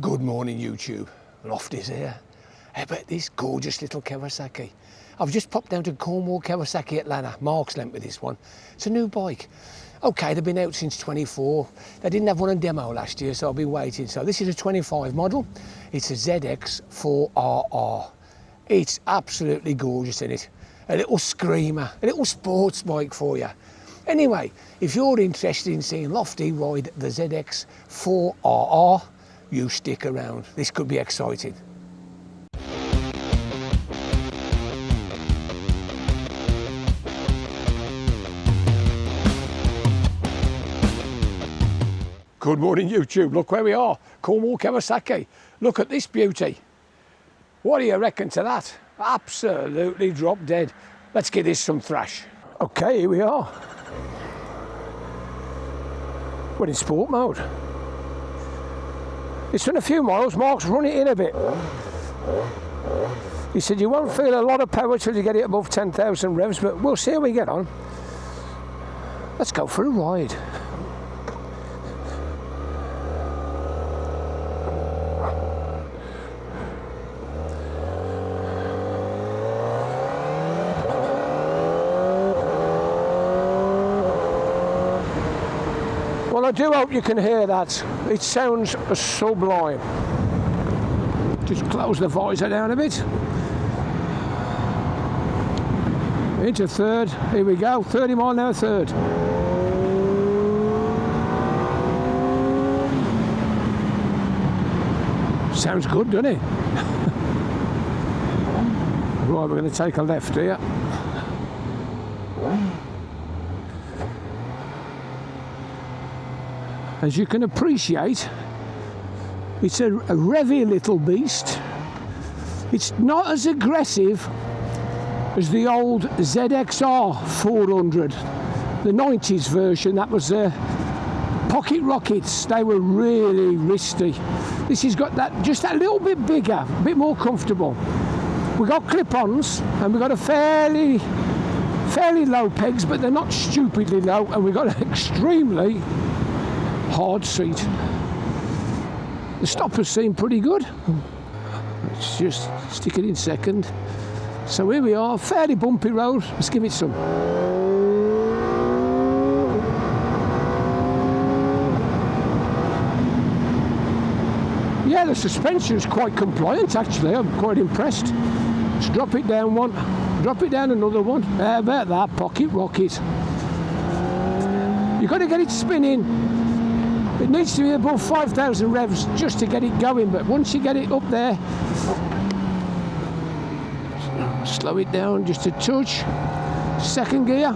Good morning YouTube, Lofty's here. How about this gorgeous little Kawasaki? I've just popped down to Cornwall Kawasaki Atlanta. Mark's lent me this one. It's a new bike. Okay, they've been out since 24. They didn't have one on demo last year, so I've been waiting. So this is a 25 model. It's a ZX 4RR. It's absolutely gorgeous in it. A little screamer, a little sports bike for you. Anyway, if you're interested in seeing Lofty ride the ZX 4RR, you stick around. This could be exciting. Good morning YouTube, look where we are, Cornwall Kawasaki. Look at this beauty. What do you reckon to that? Absolutely drop dead. Let's give this some thrash. Okay, here we are. We're in sport mode. It's done a few miles, Mark's run it in a bit. He said you won't feel a lot of power till you get it above 10,000 revs, but we'll see how we get on. Let's go for a ride. Well, I do hope you can hear that. It sounds sublime. Just close the visor down a bit. Into third. Here we go. 30 mile an hour third. Sounds good, doesn't it? Right, we're going to take a left here. As you can appreciate, it's a revvy little beast. It's not as aggressive as the old ZXR 400, the 90s version. That was pocket rockets. They were really wristy. This has got that just a little bit bigger, a bit more comfortable. We got clip-ons and we got a fairly low pegs, but they're not stupidly low, and we got an extremely hard seat. The stoppers seem pretty good. Let's just stick it in second. So here we are, fairly bumpy road. Let's give it some. Yeah, the suspension is quite compliant actually. I'm quite impressed. Let's drop it down one, drop it down another one. How about that pocket rocket? You've got to get it spinning. It needs to be above 5,000 revs just to get it going, but once you get it up there, slow it down just a touch. Second gear.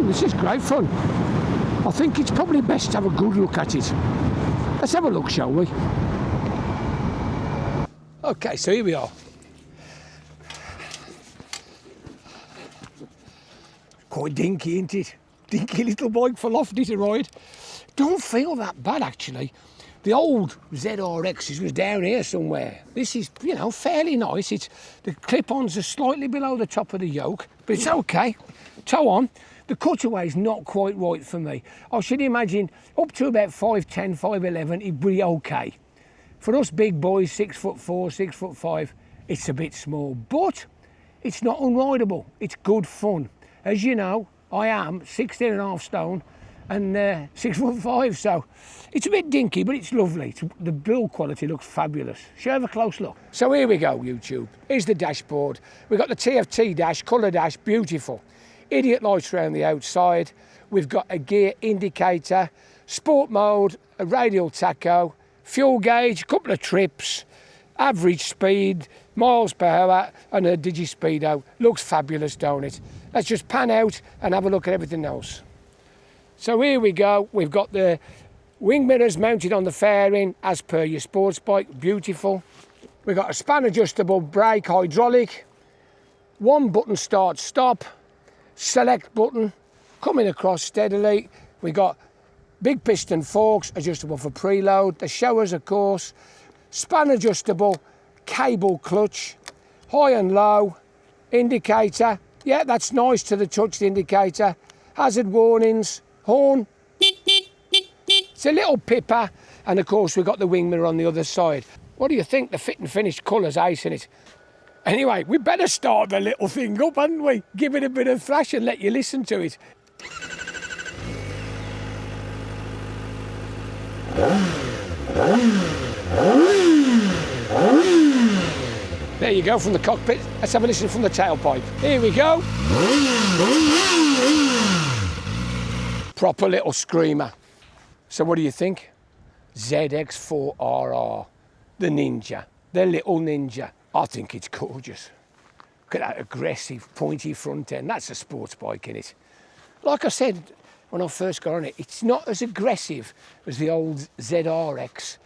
This is great fun. I think it's probably best to have a good look at it. Let's have a look, shall we? Okay, so here we are. Quite dinky, isn't it? Dinky little bike for Lofty to ride. Don't feel that bad actually. The old ZRXs was down here somewhere. This is, you know, fairly nice. It's the clip-ons are slightly below the top of the yoke, but it's okay. Toe on. The cutaway is not quite right for me. I should imagine up to about 5'10", 5'11", it'd be okay. For us big boys, 6'4", 6'5", it's a bit small, but it's not unrideable. It's good fun. As you know, I am 16.5 stone and 6'5", so it's a bit dinky, but it's lovely. The build quality looks fabulous. Shall I have a close look? So here we go, YouTube. Here's the dashboard. We've got the TFT dash, colour dash, beautiful. Idiot lights around the outside. We've got a gear indicator, sport mode, a radial tacho, fuel gauge, a couple of trips, average speed, miles per hour, and a digi-speedo. Looks fabulous, don't it? Let's just pan out and have a look at everything else. So here we go. We've got the wing mirrors mounted on the fairing as per your sports bike. Beautiful. We've got a span adjustable brake hydraulic, one button start stop, select button coming across steadily. We got big piston forks adjustable for preload, the showers of course, span adjustable cable clutch, high and low indicator. Yeah, that's nice to the touch, the indicator. hazard warnings, horn. It's a little pipper, and of course we've got the wing mirror on the other side. What do you think? The fit and finish colour's ace in it. Anyway, we better start the little thing up, hadn't we? Give it a bit of thrash and let you listen to it. There you go from the cockpit. Let's have a listen from the tailpipe. Here we go. Proper little screamer. So what do you think? ZX4RR, the Ninja, the little Ninja. I think it's gorgeous. Look at that aggressive, pointy front end. That's a sports bike, innit? Like I said when I first got on it, it's not as aggressive as the old ZRX,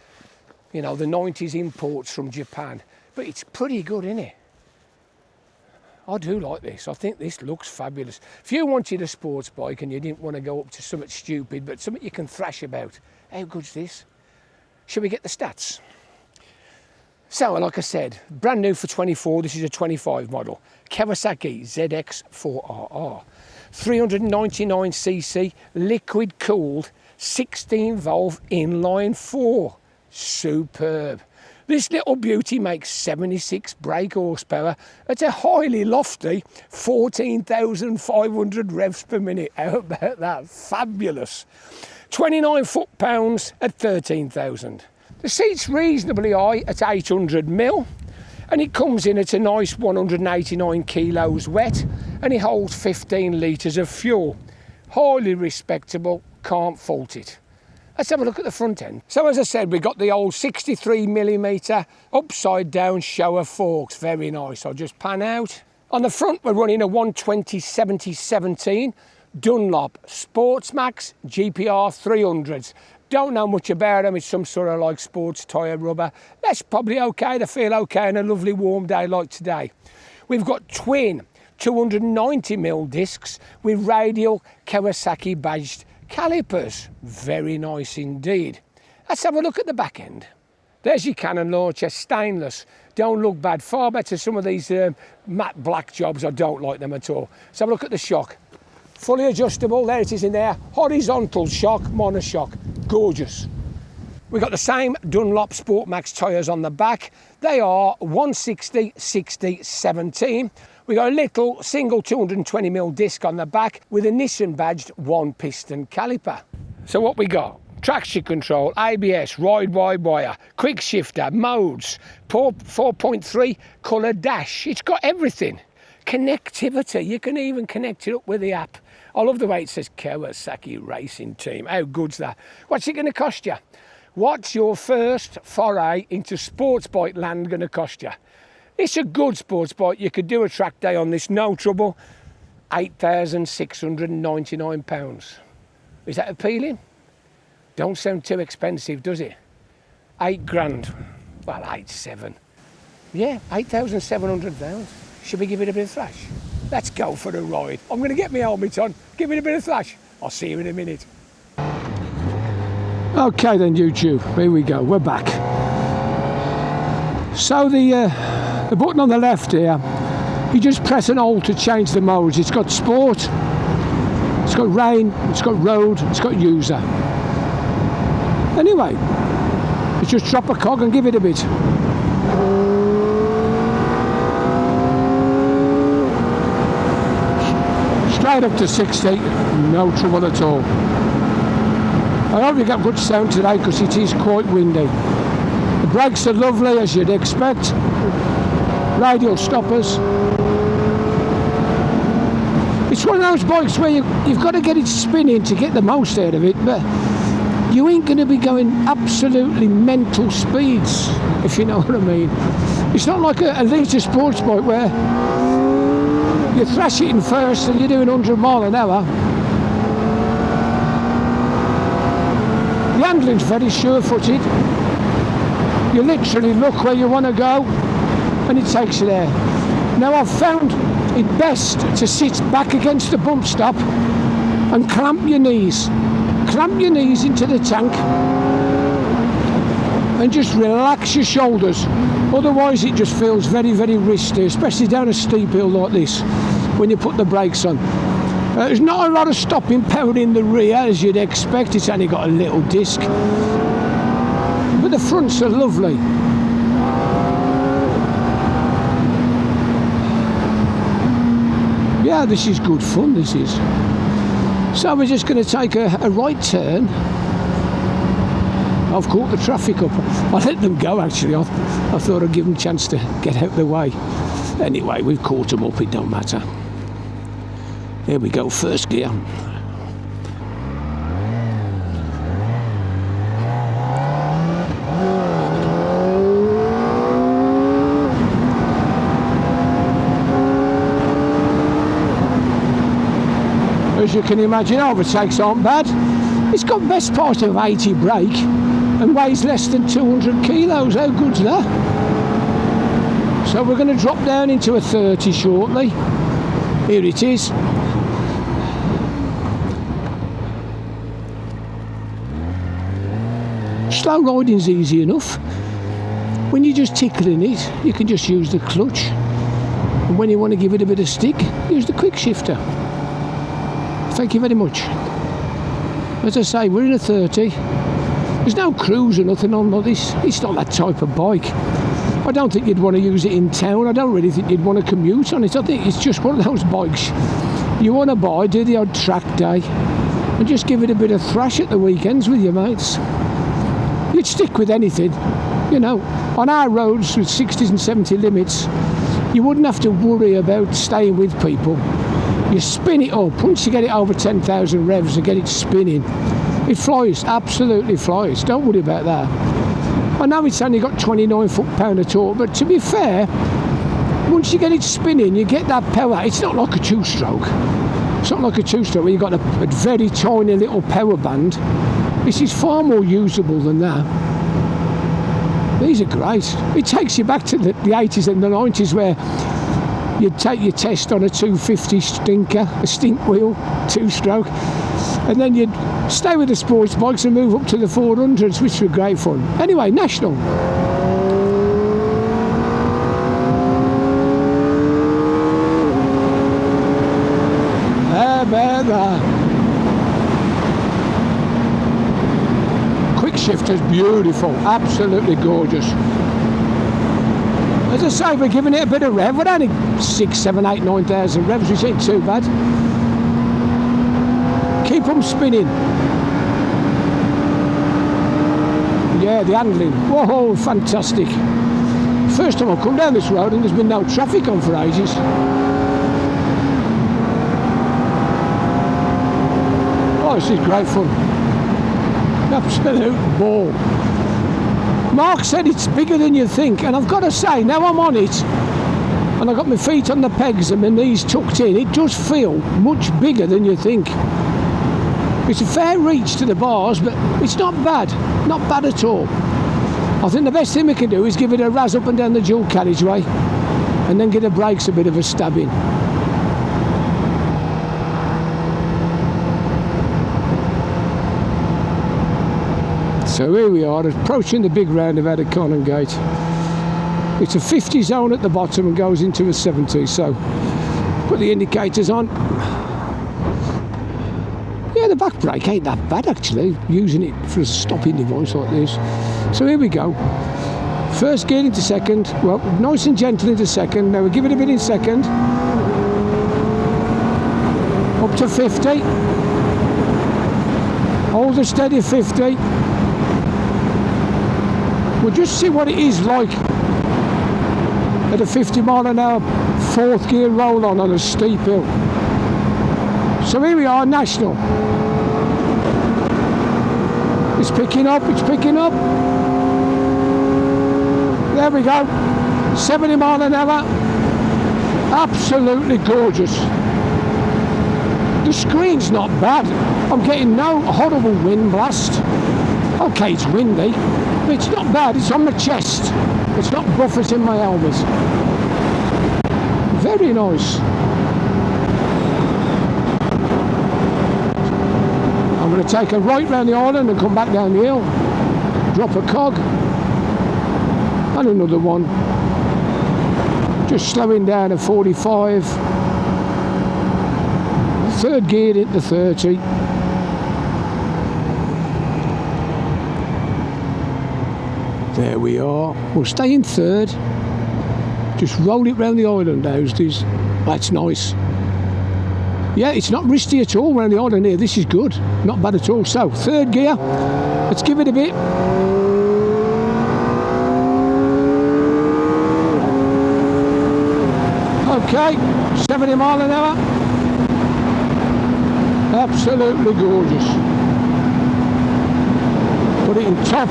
you know, the 90s imports from Japan, but it's pretty good, innit? I do like this. I think this looks fabulous. If you wanted a sports bike and you didn't want to go up to something stupid, but something you can thrash about, how good's this? Shall we get the stats? So, like I said, brand new for 24, this is a 25 model. Kawasaki ZX4RR. 399cc, liquid cooled, 16 valve inline 4. Superb. This little beauty makes 76 brake horsepower at a highly lofty 14,500 revs per minute. How about that? Fabulous. 29 foot-pounds at 13,000. The seat's reasonably high at 800mm, and it comes in at a nice 189 kilos wet, and it holds 15 litres of fuel. Highly respectable, can't fault it. Let's have a look at the front end. So as I said, we've got the old 63mm upside down shower forks. Very nice. I'll just pan out. On the front, we're running a 120/70/17 Dunlop Sportsmax GPR 300s. Don't know much about them. It's some sort of like sports tyre rubber. That's probably okay. They feel okay on a lovely warm day like today. We've got twin 290mm discs with radial Kawasaki badged calipers. Very nice indeed. Let's have a look at the back end. There's your cannon launcher, stainless. Don't look bad. Far better some of these matte black jobs. I don't like them at all. Let's have a look at the shock. Fully adjustable. There it is in there. Horizontal shock, monoshock. Gorgeous. We've got the same Dunlop Sportmax tyres on the back. They are 160/60/17. We've got a little single 220mm disc on the back with a Nissan badged one piston caliper. So what we got? Traction control, ABS, ride-by-wire, quick shifter, modes, 4.3 colour dash. It's got everything. Connectivity, you can even connect it up with the app. I love the way it says Kawasaki Racing Team. How good's that? What's it going to cost you? What's your first foray into sports bike land going to cost you? It's a good sports bike. You could do a track day on this, no trouble. £8,699. Is that appealing? Don't sound too expensive, does it? 8 grand. Well, 8.7. Yeah, 8,700 pounds. Should we give it a bit of thrash? Let's go for a ride. I'm going to get my helmet on, give it a bit of thrash. I'll see you in a minute. Okay then, YouTube, here we go, we're back. So the button on the left here, you just press and hold to change the modes. It's got sport, it's got rain, it's got road, it's got user. Anyway, let's just drop a cog and give it a bit. Straight up to 60, no trouble at all. I hope you get good sound today because it is quite windy. The brakes are lovely as you'd expect. Radial stoppers. It's one of those bikes where you've got to get it spinning to get the most out of it, but you ain't going to be going absolutely mental speeds, if you know what I mean. It's not like a litre sports bike where you thrash it in first and you're doing 100 miles an hour. The handling's very sure-footed. You literally look where you want to go and it takes you there. Now I've found it best to sit back against the bump stop and clamp your knees. Clamp your knees into the tank and just relax your shoulders. Otherwise it just feels very, very risky, especially down a steep hill like this when you put the brakes on. There's not a lot of stopping power in the rear, as you'd expect. It's only got a little disc, but the fronts are lovely. Yeah, this is good fun, this is. So we're just going to take a right turn. I've caught the traffic up. I let them go, actually. I thought I'd give them a chance to get out of the way. Anyway, we've caught them up, it don't matter. Here we go, first gear. As you can imagine, overtakes aren't bad. It's got best part of 80 brake and weighs less than 200 kilos. How good's that? So we're going to drop down into a 30 shortly. Here it is. Slow riding's easy enough. When you're just tickling it, you can just use the clutch. And when you want to give it a bit of stick, use the quick shifter. Thank you very much. As I say, we're in a 30. There's no cruise or nothing on this. It's not that type of bike. I don't think you'd want to use it in town. I don't really think you'd want to commute on it. I think it's just one of those bikes you want to buy, do the odd track day, and just give it a bit of thrash at the weekends with your mates. You'd stick with anything, you know. On our roads with 60s and 70 limits, you wouldn't have to worry about staying with people. You spin it up. Once you get it over 10,000 revs and get it spinning, it flies, absolutely flies. Don't worry about that. I know it's only got 29 foot-pound of torque, but to be fair, once you get it spinning, you get that power. It's not like a two-stroke. It's not like a two-stroke where you've got a very tiny little power band. This is far more usable than that. These are great. It takes you back to the 80s and the 90s where you'd take your test on a 250 stinker, a stink wheel, two-stroke, and then you'd stay with the sports bikes and move up to the 400s, which were great fun. Anyway, National. There. Quick shifter's beautiful, absolutely gorgeous. As I say, we're giving it a bit of rev. We're only 6, 7, 8, 9,000 revs, which ain't too bad. Keep them spinning. Yeah, the handling. Whoa, fantastic. First time I've come down this road and there's been no traffic on for ages. Oh, this is great fun. Absolute ball. Mark said it's bigger than you think, and I've got to say, now I'm on it and I've got my feet on the pegs and my knees tucked in, it does feel much bigger than you think. It's a fair reach to the bars, but it's not bad at all. I think the best thing we can do is give it a razz up and down the dual carriageway and then get the brakes a bit of a stabbing. So here we are, approaching the big roundabout at Conan Gate. It's a 50 zone at the bottom and goes into a 70, so put the indicators on. Yeah, the back brake ain't that bad actually, using it for a stopping device like this. So here we go. First gear into second, well, nice and gentle into second. Now we give it a bit in second. Up to 50. Hold a steady 50. We'll just see what it is like at a 50 mile an hour fourth gear roll on a steep hill. So here we are, National. It's picking up, it's picking up. There we go, 70 mile an hour. Absolutely gorgeous. The screen's not bad. I'm getting no horrible wind blast. Okay, it's windy, but it's not bad. It's on my chest. It's not buffeting my helmet. Very nice. I'm going to take a right round the island and come back down the hill. Drop a cog. And another one. Just slowing down at 45. third gear into 30. There we are. We'll stay in third. Just roll it round the island houses. That's nice. Yeah, it's not risky at all around the island here. This is good. Not bad at all. So, third gear. Let's give it a bit. Okay, 70 mile an hour. Absolutely gorgeous. Put it in top.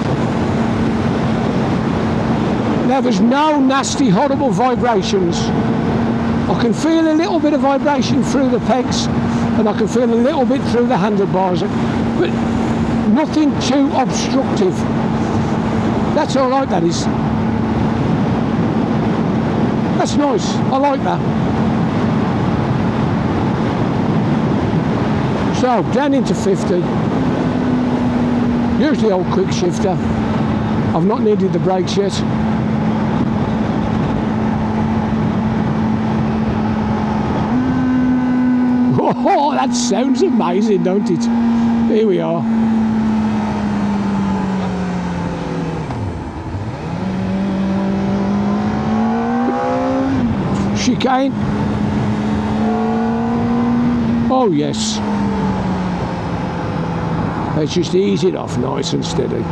Now there's no nasty, horrible vibrations. I can feel a little bit of vibration through the pegs, and I can feel a little bit through the handlebars, but nothing too obstructive. That's all right, that is. That's nice, I like that. So, down into 50. Use the old quick shifter. I've not needed the brakes yet. Oh, that sounds amazing, don't it? Here we are. Chicane. Oh yes. Let's just ease it off nice and steady.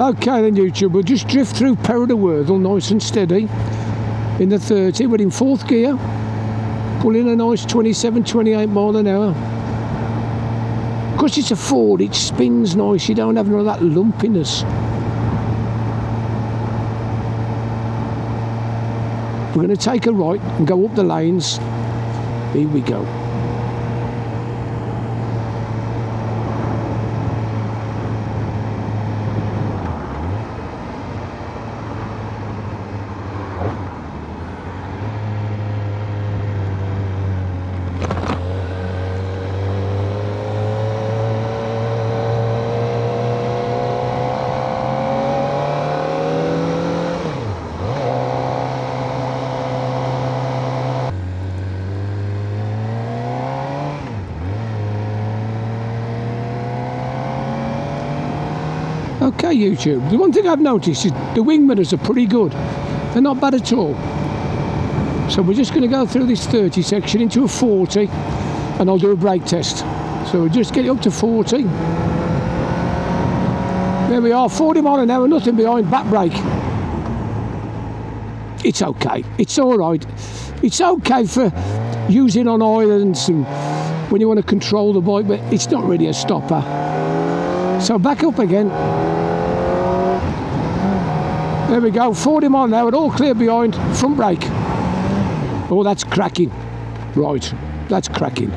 Okay then YouTube, we'll just drift through Perrada-Worthall nice and steady. In the 30, we're in fourth gear. Pulling a nice 27, 28 mile an hour. Because it's a Ford, it spins nice, you don't have none of that lumpiness. We're going to take a right and go up the lanes. Here we go. Okay YouTube, the one thing I've noticed is the wing mirrors are pretty good. They're not bad at all. So we're just going to go through this 30 section into a 40 and I'll do a brake test. So we'll just get it up to 40. There we are, 40 mile an hour, nothing behind, back brake. It's okay, it's alright. It's okay for using on islands and when you want to control the bike, but it's not really a stopper. So back up again. There we go, 40 mile an hour, all clear behind, front brake. Oh, that's cracking. Right, that's cracking.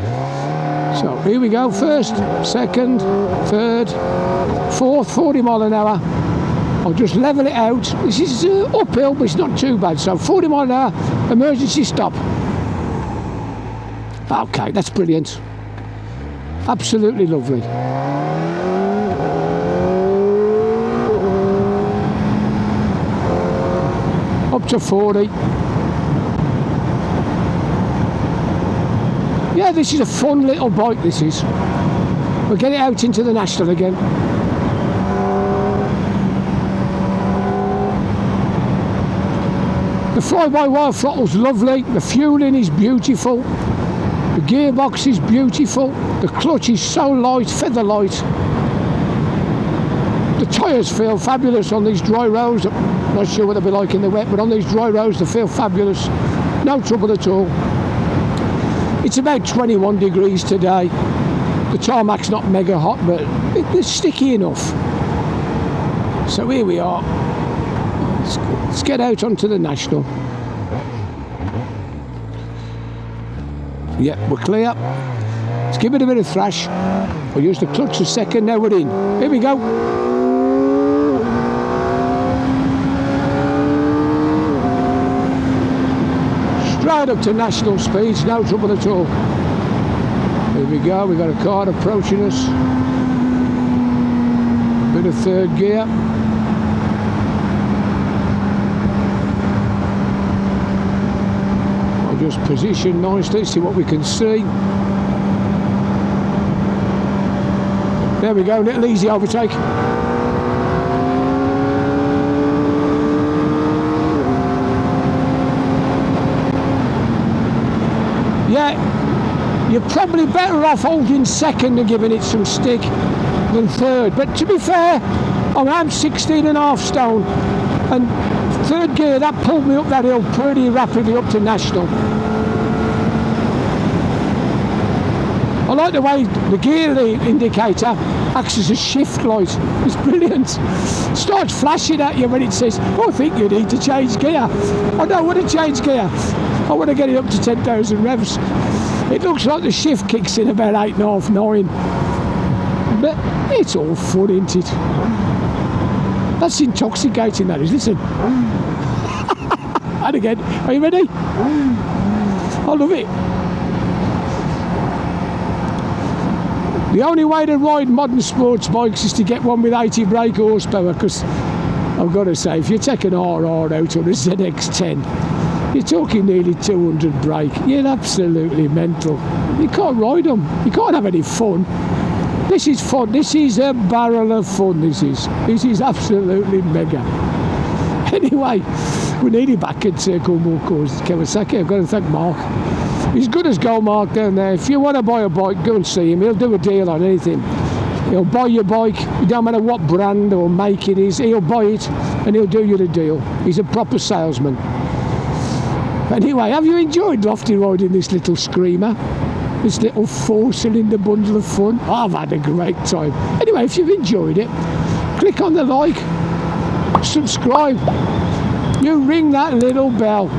So here we go, first, second, third, fourth, 40 mile an hour. I'll just level it out. This is uphill, but it's not too bad. So 40 mile an hour, emergency stop. Okay, that's brilliant. Absolutely lovely. Up to 40. Yeah, this is a fun little bike, this is. We'll get it out into the National again. The fly-by-wire throttle's lovely, the fueling is beautiful, the gearbox is beautiful, the clutch is so light, feather light. The tyres feel fabulous on these dry roads. Not sure what they'll be like in the wet, but on these dry roads they feel fabulous. No trouble at all. It's about 21 degrees today. The tarmac's not mega hot, but it's sticky enough. So here we are. Let's get out onto the National. Yeah, we're clear. Let's give it a bit of thrash. We'll use the clutch a second, now we're in. Here we go. Straight up to National speeds, no trouble at all. Here we go, we've got a car approaching us. Bit of third gear. I'll just positioned nicely. See what we can see. There we go, little easy overtake. Yeah, you're probably better off holding second and giving it some stick than third. But to be fair, I'm 16.5 stone, and third gear, that pulled me up that hill pretty rapidly up to national. I like the way the gear indicator acts as a shift light. It's brilliant. Starts flashing at you when it says, I think you need to change gear. I don't want to change gear. I want to get it up to 10,000 revs. It looks like the shift kicks in about 8.5, 9. But it's all fun, isn't it? That's intoxicating, that is. Listen. And again. Are you ready? I love it. The only way to ride modern sports bikes is to get one with 80 brake horsepower, because I've got to say, if you take an RR out on a ZX10, you're talking nearly 200 brake. You're absolutely mental. You can't ride them. You can't have any fun. This is fun. This is a barrel of fun. This is absolutely mega. Anyway, we're nearly back at Cornwall Kawasaki. I've got to thank Mark. He's good as gold, Mark, down there. If you want to buy a bike, go and see him. He'll do a deal on anything. He'll buy your bike. It don't matter what brand or make it is. He'll buy it and he'll do you the deal. He's a proper salesman. Anyway, have you enjoyed lofty riding this little screamer? This little 4-cylinder bundle of fun? I've had a great time. Anyway, if you've enjoyed it, click on the like, subscribe, you ring that little bell.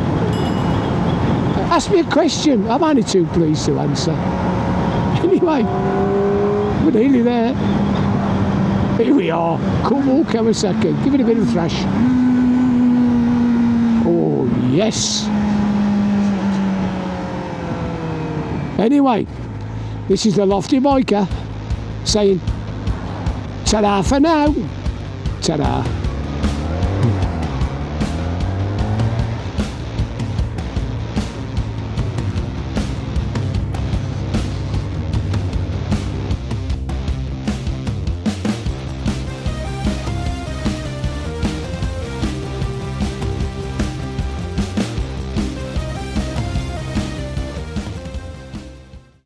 Ask me a question. I'm only too pleased to answer. Anyway, we're nearly there. Here we are. Cornwall Kawasaki. Give it a bit of a thrash. Oh, yes. Anyway, this is the Lofty Biker saying ta-da for now. Ta-da.